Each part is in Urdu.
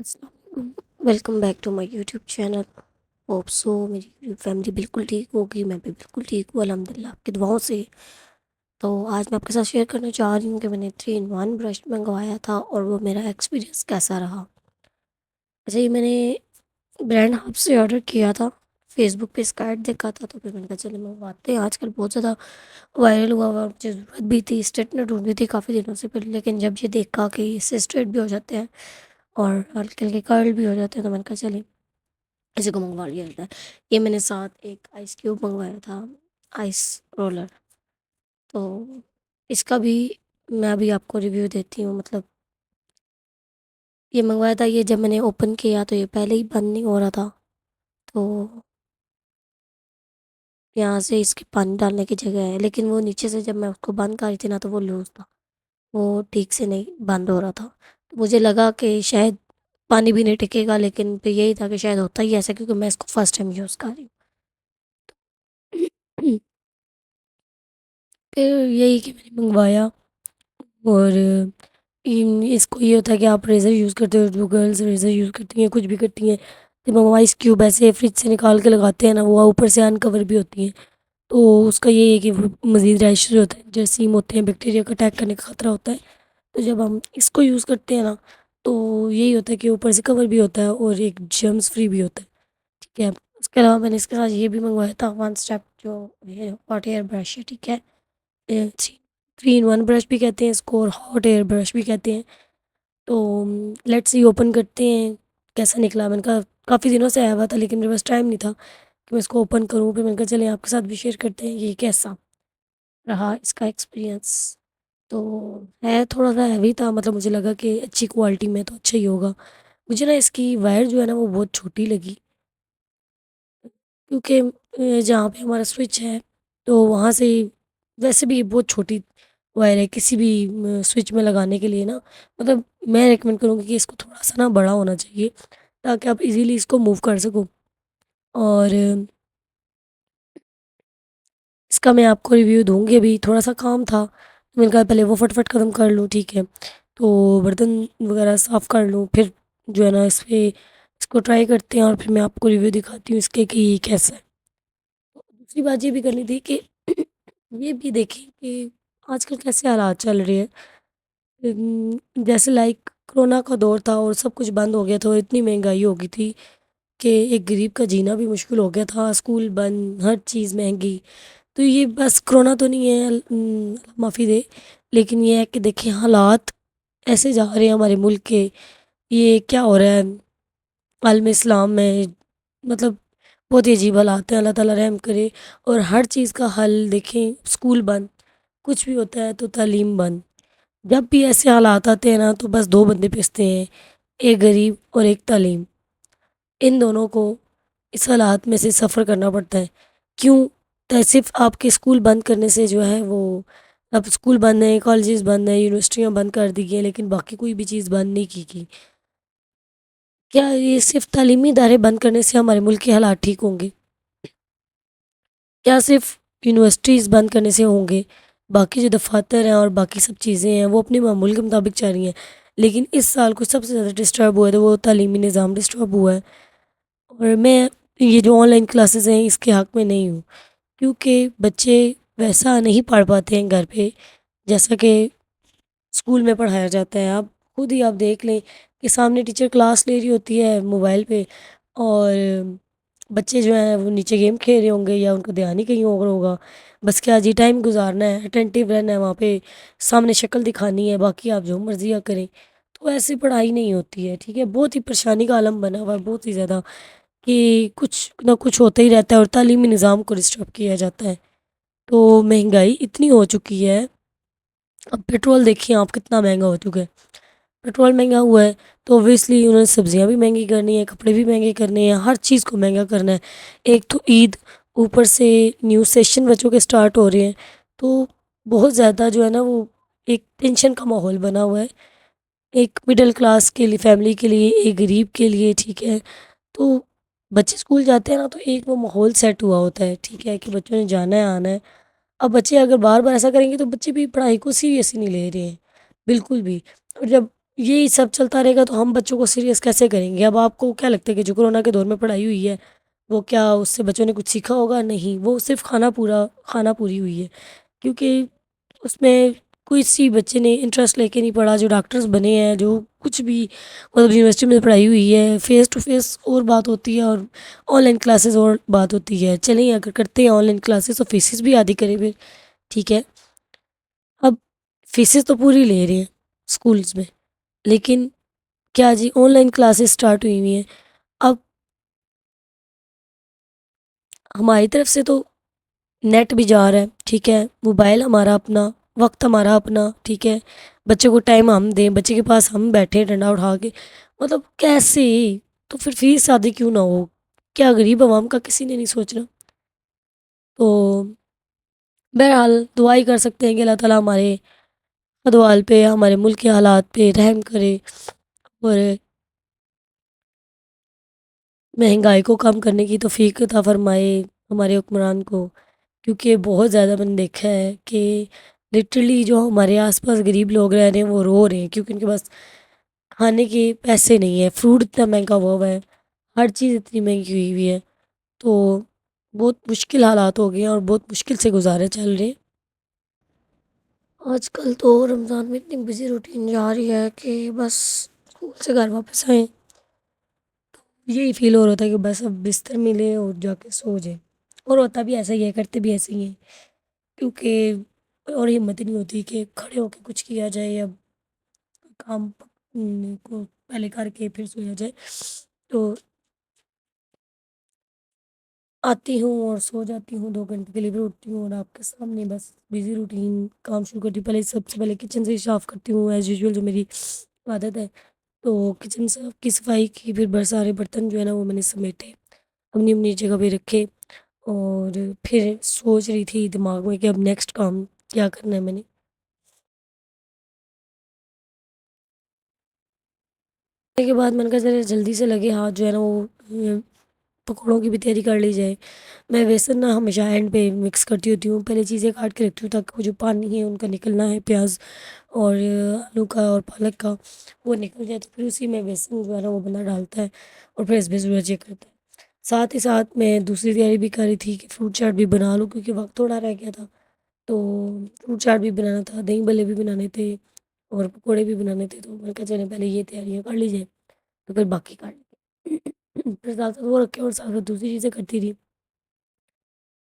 السلام علیکم، welcome back to my YouTube channel. Hope so میری یوٹیوب فیملی بالکل ٹھیک ہوگی، میں بھی بالکل ٹھیک ہوں الحمد للہ آپ کی دعاؤں سے۔ تو آج میں آپ کے ساتھ شیئر کرنا چاہ رہی ہوں کہ میں نے 3 in 1 برش منگوایا تھا اور وہ میرا ایکسپیرینس کیسا رہا۔ اچھا، یہ میں نے برانڈ ہب سے آرڈر کیا تھا، فیس بک پہ اس کا ایڈ دیکھا تھا، تو پھر میں نے کہا چلے منگواتے ہیں۔ آج کل بہت زیادہ وائرل ہوا ہوا، مجھے ضرورت بھی تھی، اسٹریٹنر ڈھونڈ رہی تھی کافی دنوں سے پہلے، لیکن جب یہ دیکھا کہ اس سے اسٹریٹ بھی ہو جاتے ہیں اور ہلکے ہلکے کرل بھی ہو جاتے ہیں، تو میں نے کہا چلیں اسی کو منگوا لیا جاتا ہے۔ یہ میں نے ساتھ ایک آئس کیوب منگوایا تھا، آئس رولر۔ تو اس کا بھی میں ابھی آپ کو ریویو دیتی ہوں۔ مطلب یہ منگوایا تھا، یہ جب میں نے اوپن کیا تو یہ پہلے ہی بند نہیں ہو رہا تھا، تو یہاں سے اس کے پانی ڈالنے کی جگہ ہے، لیکن وہ نیچے سے جب میں اس کو بند کر رہی تھی نا تو وہ لوز تھا، وہ ٹھیک سے نہیں بند ہو رہا تھا۔ تو مجھے لگا کہ شاید پانی بھی نہیں ٹکے گا، لیکن پھر یہی تھا کہ شاید ہوتا ہی ایسا، کیونکہ میں اس کو فرسٹ ٹائم یوز کر رہی ہوں۔ پھر یہی کہ میں نے منگوایا، اور اس کو یہ ہوتا ہے کہ آپ ریزر یوز کرتے ہو، جو گرلز ریزر یوز کرتی ہیں کچھ بھی کرتی ہیں، تو منگوائس کیوب ایسے فریج سے نکال کے لگاتے ہیں نا، وہ اوپر سے ان کور بھی ہوتی ہیں، تو اس کا یہ ہے کہ وہ مزید ریشز ہوتے ہیں، جراثیم ہوتے ہیں، بیکٹیریا کا اٹیک کرنے کا خطرہ ہوتا ہے۔ تو جب ہم اس کو یوز کرتے ہیں نا تو یہی ہوتا ہے کہ اوپر سے کور بھی ہوتا ہے اور ایک جرمز فری بھی ہوتا ہے، ٹھیک ہے۔ اس کے علاوہ میں نے اس کے ساتھ یہ بھی منگوایا تھا، 1 اسٹیپ جو ہاٹ ایئر برش ہے، ٹھیک ہے۔ 3 in 1 برش بھی کہتے ہیں اس کو، اور ہاٹ ایئر برش بھی کہتے ہیں۔ تو لیٹس سی اوپن کرتے ہیں کیسا نکلا۔ میں نے کہا کافی دنوں سے آیا ہوا تھا لیکن میرے پاس ٹائم نہیں تھا کہ میں اس کو اوپن کروں، پھر میں نے کہا چلیں آپ کے ساتھ بھی شیئر کرتے ہیں یہ کیسا رہا اس کا ایکسپیرینس۔ تو ہے تھوڑا سا ہیوی تھا، مطلب مجھے لگا کہ اچھی کوالٹی میں تو اچھا ہی ہوگا۔ مجھے نا اس کی وائر جو ہے نا وہ بہت چھوٹی لگی، کیونکہ جہاں پہ ہمارا سوئچ ہے تو وہاں سے ویسے بھی بہت چھوٹی وائر ہے کسی بھی سوئچ میں لگانے کے لیے نا۔ مطلب میں ریکمینڈ کروں گی کہ اس کو تھوڑا سا نا بڑا ہونا چاہیے تاکہ آپ ایزیلی اس کو موو کر سکو۔ اور اس کا میں آپ کو ریویو دوں گی، ابھی تھوڑا سا کام تھا، میں نے کہا پہلے وہ فٹ ختم کر لوں، ٹھیک ہے۔ تو برتن وغیرہ صاف کر لوں، پھر جو ہے نا اس کو ٹرائی کرتے ہیں، اور پھر میں آپ کو ریویو دکھاتی ہوں اس کے کہ یہ کیسا ہے۔ دوسری بات یہ بھی کرنی تھی کہ یہ بھی دیکھیں کہ آج کل کیسے حالات چل رہے ہیں۔ جیسے لائک کرونا کا دور تھا اور سب کچھ بند ہو گیا تھا، اور اتنی مہنگائی ہو گئی تھی کہ ایک غریب کا جینا بھی مشکل ہو گیا تھا، اسکول بند، ہر چیز مہنگی۔ تو یہ بس کرونا تو نہیں ہے، اللہ معافی دے، لیکن یہ ہے کہ دیکھیں حالات ایسے جا رہے ہیں ہمارے ملک کے، یہ کیا ہو رہا ہے عالم اسلام میں، مطلب بہت ہی عجیب حالات ہیں، اللہ تعالیٰ رحم کرے۔ اور ہر چیز کا حل دیکھیں، اسکول بند، کچھ بھی ہوتا ہے تو تعلیم بند، جب بھی ایسے حالات آتے ہیں نا تو بس دو بندے پستے ہیں، ایک غریب اور ایک تعلیم۔ ان دونوں کو اس حالات میں سے سفر کرنا پڑتا ہے۔ کیوں؟ صرف آپ کے اسکول بند کرنے سے جو ہے وہ، اب اسکول بند ہیں، کالجز بند ہیں، یونیورسٹیاں بند کر دی گئی، لیکن باقی کوئی بھی چیز بند نہیں کی گئی۔ کیا یہ صرف تعلیمی ادارے بند کرنے سے ہمارے ملک کے حالات ٹھیک ہوں گے؟ کیا صرف یونیورسٹیز بند کرنے سے ہوں گے؟ باقی جو دفاتر ہیں اور باقی سب چیزیں ہیں وہ اپنے معمول کے مطابق چل رہی ہیں، لیکن اس سال کو سب سے زیادہ ڈسٹرب ہوا ہے تو وہ تعلیمی نظام ڈسٹرب ہوا ہے۔ اور میں یہ جو آن لائن کلاسز ہیں اس کے حق میں نہیں ہوں، کیونکہ بچے ویسا نہیں پڑھ پاتے ہیں گھر پہ جیسا کہ اسکول میں پڑھایا جاتا ہے۔ آپ خود ہی آپ دیکھ لیں کہ سامنے ٹیچر کلاس لے رہی ہوتی ہے موبائل پہ، اور بچے جو ہیں وہ نیچے گیم کھیل رہے ہوں گے یا ان کا دھیان ہی کہیں اور ہوگا، بس کیا جی ٹائم گزارنا ہے، اٹینٹیو رہنا ہے، وہاں پہ سامنے شکل دکھانی ہے، باقی آپ جو مرضی کریں۔ تو ایسی پڑھائی نہیں ہوتی ہے، ٹھیک ہے۔ بہت ہی پریشانی کا عالم بنا ہوا ہے، بہت ہی زیادہ، کہ کچھ نہ کچھ ہوتا ہی رہتا ہے اور تعلیمی نظام کو ڈسٹرب کیا جاتا ہے۔ تو مہنگائی اتنی ہو چکی ہے، اب پیٹرول دیکھیے آپ کتنا مہنگا ہو چکا ہے، پیٹرول مہنگا ہوا ہے تو اوبویسلی انہوں نے سبزیاں بھی مہنگی کرنی ہے، کپڑے بھی مہنگے کرنے ہیں، ہر چیز کو مہنگا کرنا ہے۔ ایک تو عید، اوپر سے نیو سیشن بچوں کے سٹارٹ ہو رہے ہیں، تو بہت زیادہ جو ہے نا وہ ایک ٹینشن کا ماحول بنا ہوا ہے، ایک مڈل کلاس کے لیے، فیملی کے لیے، ایک غریب کے لیے، ٹھیک ہے۔ تو بچے اسکول جاتے ہیں نا تو ایک وہ ماحول سیٹ ہوا ہوتا ہے، ٹھیک ہے، کہ بچوں نے جانا ہے آنا ہے۔ اب بچے اگر بار بار ایسا کریں گے تو بچے بھی پڑھائی کو سیریس ہی نہیں لے رہے ہیں بالکل بھی۔ اور جب یہی سب چلتا رہے گا تو ہم بچوں کو سیریس کیسے کریں گے؟ اب آپ کو کیا لگتا ہے کہ جو کورونا کے دور میں پڑھائی ہوئی ہے وہ کیا اس سے بچوں نے کچھ سیکھا ہوگا؟ نہیں، وہ صرف کھانا پوری ہوئی ہے، کیونکہ اس میں کوئی سی بچے نے انٹرسٹ لے کے نہیں پڑھا، جو ڈاکٹرز بنے ہیں، جو کچھ بھی مطلب یونیورسٹی میں پڑھائی ہوئی ہے، فیس ٹو فیس اور بات ہوتی ہے اور آن لائن کلاسز اور بات ہوتی ہے۔ چلیں اگر کرتے ہیں آن لائن کلاسز تو فیسز بھی آدھی کریں پھر، ٹھیک ہے۔ اب فیسز تو پوری لے رہے ہیں اسکولز میں، لیکن کیا جی آن لائن کلاسز اسٹارٹ ہوئی ہوئی ہیں۔ اب ہماری طرف سے تو نیٹ بھی جا رہا ہے، ٹھیک ہے، موبائل ہمارا اپنا، وقت ہمارا اپنا، ٹھیک ہے، بچے کو ٹائم ہم دیں، بچے کے پاس ہم بیٹھیں ڈنڈا اٹھا کے، مطلب کیسے؟ تو پھر فیس زیادہ کیوں نہ ہو؟ کیا غریب عوام کا کسی نے نہیں سوچنا؟ تو بہرحال دعا ہی کر سکتے ہیں کہ اللہ تعالیٰ ہمارے ادوال پہ، ہمارے ملک کے حالات پہ رحم کرے اور مہنگائی کو کم کرنے کی توفیق عطا فرمائے ہمارے حکمران کو، کیونکہ بہت زیادہ میں نے دیکھا ہے کہ لٹرلی جو ہمارے آس پاس غریب لوگ رہ رہے ہیں وہ رو رہے ہیں، کیونکہ ان کے پاس کھانے کے پیسے نہیں ہیں، فروٹ اتنا مہنگا ہوا ہوا ہے، ہر چیز اتنی مہنگی ہوئی ہوئی ہے، تو بہت مشکل حالات ہو گئے ہیں اور بہت مشکل سے گزارے چل رہے ہیں۔ آج کل تو رمضان میں اتنی بزی روٹین جا رہی ہے کہ بس اسکول سے گھر واپس آئیں یہی فیل ہو رہا تھا کہ بس اب بستر ملے اور جا کے سو جائیں، اور ہوتا بھی ایسا ہی ہے، کرتے بھی ایسے ہی ہیں، کیونکہ اور ہمت ہی نہیں ہوتی کہ کھڑے ہو کے کچھ کیا جائے، اب کام کو پہلے کر کے پھر سویا جائے، تو آتی ہوں اور سو جاتی ہوں، 2 گھنٹے کے لیے پھر اٹھتی ہوں اور آپ کے سامنے بس بزی روٹین کام شروع کرتی ہوں۔ پہلے سب سے پہلے کچن سے ہی صاف کرتی ہوں ایز یوزول، جو میری عادت ہے، تو کچن صاف کی صفائی کی، پھر بڑے سارے برتن جو ہے نا وہ میں نے سمیٹے، اپنی اپنی جگہ پہ رکھے، اور پھر سوچ رہی تھی دماغ میں کہ اب نیکسٹ کام کیا کرنا ہے میں نے۔ اس کے بعد میں نے کہا ذرا جلدی سے لگے ہاتھ جو ہے نا وہ پکوڑوں کی بھی تیاری کر لی جائے۔ میں بیسن نہ ہمیشہ اینڈ پہ مکس کرتی ہوتی ہوں، پہلے چیزیں کاٹ کے رکھتی ہوں تاکہ وہ جو پانی ہے ان کا نکلنا ہے، پیاز اور آلو کا اور پالک کا، وہ نکل جائے، تو پھر اسی میں بیسن جو ہے نا وہ بنا ڈالتا ہے اور پھر اس میں ضرورت چیک کرتا ہے۔ ساتھ ہی ساتھ میں دوسری تیاری بھی کر رہی تھی کہ فروٹ چاٹ بھی بنا لوں، کیونکہ وقت تھوڑا رہ گیا تھا، تو فروٹ چاٹ بھی بنانا تھا، دہی بلے بھی بنانے تھے اور پکوڑے بھی بنانے تھے، تو میں نے کہا چلیں پہلے یہ تیاریاں کر لی جائیں تو پھر باقی کر لیں گے۔ پھر ساتھ ساتھ وہ رکھے اور ساتھ ساتھ دوسری چیزیں کرتی رہی۔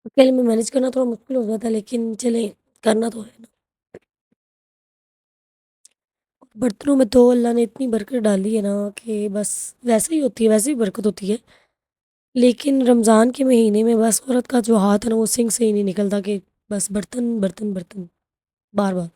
اکیلے میں مینیج کرنا تھوڑا مشکل ہو جاتا ہے، لیکن چلیں کرنا تو ہے نا۔ برتنوں میں تو اللہ نے اتنی برکت ڈالی ہے نا کہ بس ویسے ہی ہوتی ہے، ویسے ہی برکت ہوتی ہے، لیکن رمضان کے مہینے میں بس عورت کا جو ہاتھ ہے نا وہ سنک سے ہی نہیں نکلتا کہ بس برتن برتن برتن بار بار۔